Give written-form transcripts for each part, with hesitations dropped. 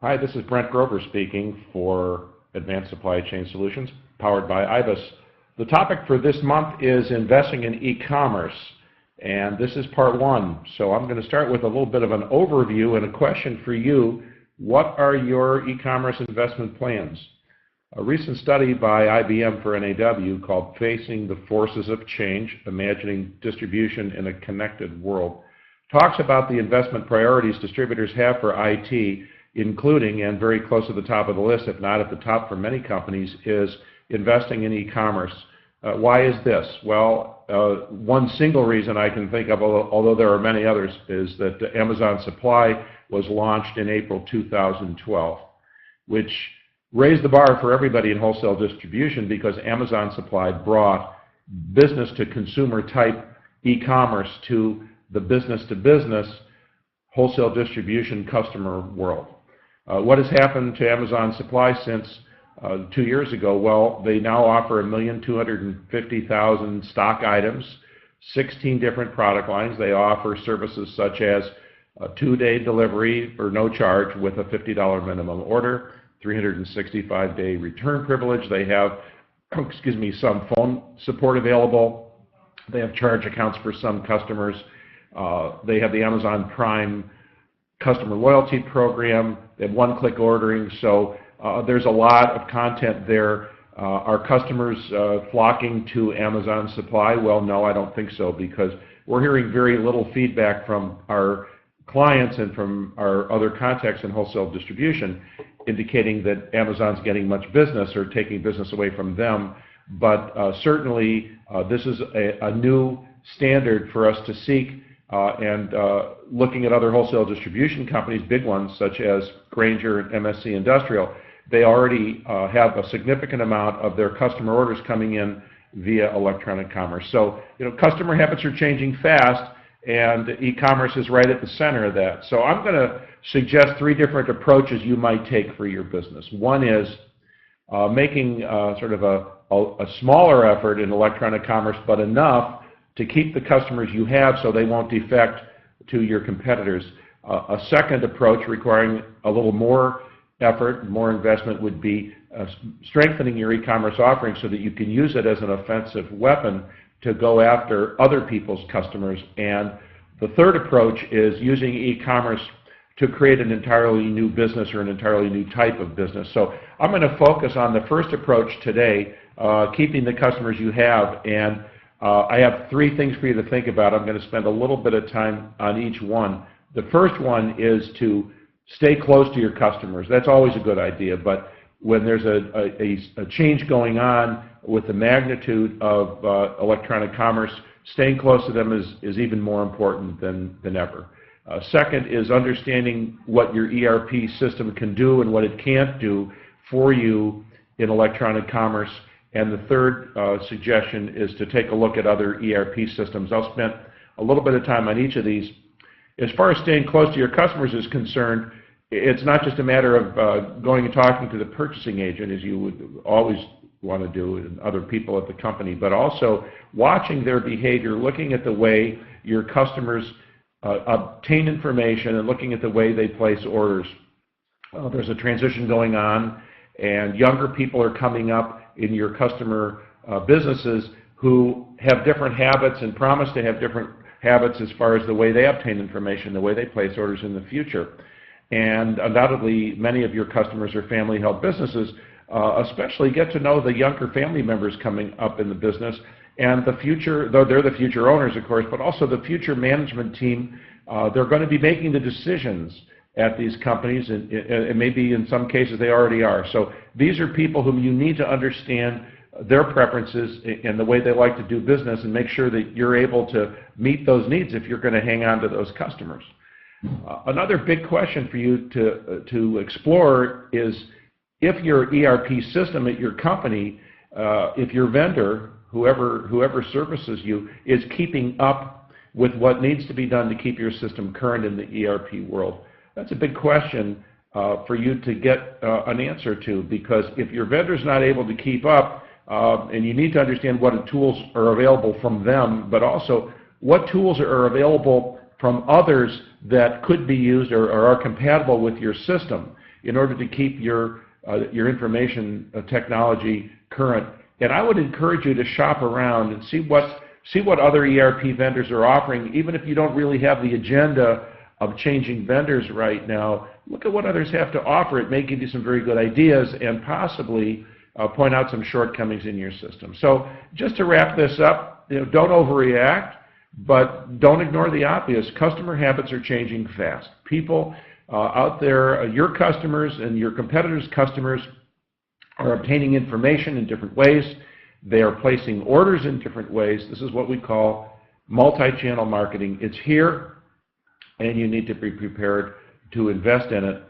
Hi, this is Brent Grover speaking for Advanced Supply Chain Solutions, powered by IBIS. The topic for this month is investing in e-commerce, and this is part one. So I'm going to start with a little bit of an overview and a question for you. What are your e-commerce investment plans? A recent study by IBM for NAW called Facing the Forces of Change, Imagining Distribution in a Connected World, talks about the investment priorities distributors have for IT, including, and very close to the top of the list, if not at the top for many companies, is investing in e-commerce. Why is this? Well, one single reason I can think of, although there are many others, is that Amazon Supply was launched in April 2012, which raised the bar for everybody in wholesale distribution because Amazon Supply brought business-to-consumer type e-commerce to the business-to-business wholesale distribution customer world. What has happened to Amazon Supply since 2 years ago? Well, they now offer 1,250,000 stock items, 16 different product lines. They offer services such as a 2-day delivery for no charge with a $50 minimum order, 365-day return privilege. They have, some phone support available. They have charge accounts for some customers. They have the Amazon Prime customer loyalty program. They have one-click ordering. So there's a lot of content there. Are customers flocking to Amazon Supply? Well, no, I don't think so, because we're hearing very little feedback from our clients and from our other contacts in wholesale distribution indicating that Amazon's getting much business or taking business away from them. But certainly this is a new standard for us to seek, and looking at other wholesale distribution companies, big ones such as Grainger and MSC Industrial, they already have a significant amount of their customer orders coming in via electronic commerce. So, customer habits are changing fast, and e-commerce is right at the center of that. So I'm going to suggest 3 different approaches you might take for your business. One is making sort of a smaller effort in electronic commerce, but enough to keep the customers you have so they won't defect to your competitors. A second approach requiring a little more effort, more investment, would be strengthening your e-commerce offering so that you can use it as an offensive weapon to go after other people's customers. And the third approach is using e-commerce to create an entirely new business or an entirely new type of business. So I'm going to focus on the first approach today, keeping the customers you have, and I have 3 things for you to think about. I'm going to spend a little bit of time on each one. The first one is to stay close to your customers. That's always a good idea, but when there's a change going on with the magnitude of electronic commerce, staying close to them is even more important than ever. Second is understanding what your ERP system can do and what it can't do for you in electronic commerce. And the third suggestion is to take a look at other ERP systems. I'll spend a little bit of time on each of these. As far as staying close to your customers is concerned, it's not just a matter of going and talking to the purchasing agent, as you would always want to do, and other people at the company, but also watching their behavior, looking at the way your customers obtain information and looking at the way they place orders. There's a transition going on, and younger people are coming up in your customer businesses who have different habits and promise to have different habits as far as the way they obtain information, the way they place orders in the future. And undoubtedly, many of your customers are family-held businesses, especially get to know the younger family members coming up in the business and the future, though they're the future owners, of course, but also the future management team. They're going to be making the decisions at these companies, and maybe in some cases they already are. So these are people whom you need to understand their preferences and the way they like to do business, and make sure that you're able to meet those needs if you're going to hang on to those customers. Another big question for you to explore is, if your ERP system at your company, if your vendor, whoever services you, is keeping up with what needs to be done to keep your system current in the ERP world. That's a big question for you to get an answer to, because if your vendor's not able to keep up, and you need to understand what tools are available from them, but also what tools are available from others that could be used or are compatible with your system. in order to keep your information technology current. And I would encourage you to shop around and see what other ERP vendors are offering. Even if you don't really have the agenda of changing vendors right now, look at what others have to offer. It may give you some very good ideas and possibly point out some shortcomings in your system. So just to wrap this up, don't overreact, but don't ignore the obvious. Customer habits are changing fast. People out there, your customers and your competitors' customers, are obtaining information in different ways. They are placing orders in different ways. This is what we call multi-channel marketing. It's here, and you need to be prepared to invest in it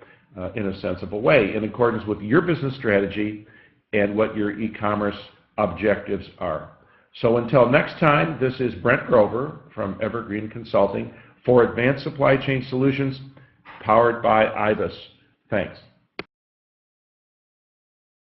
in a sensible way, in accordance with your business strategy and what your e-commerce objectives are. So until next time, this is Brent Grover from Evergreen Consulting for Advanced Supply Chain Solutions, powered by IBIS. Thanks.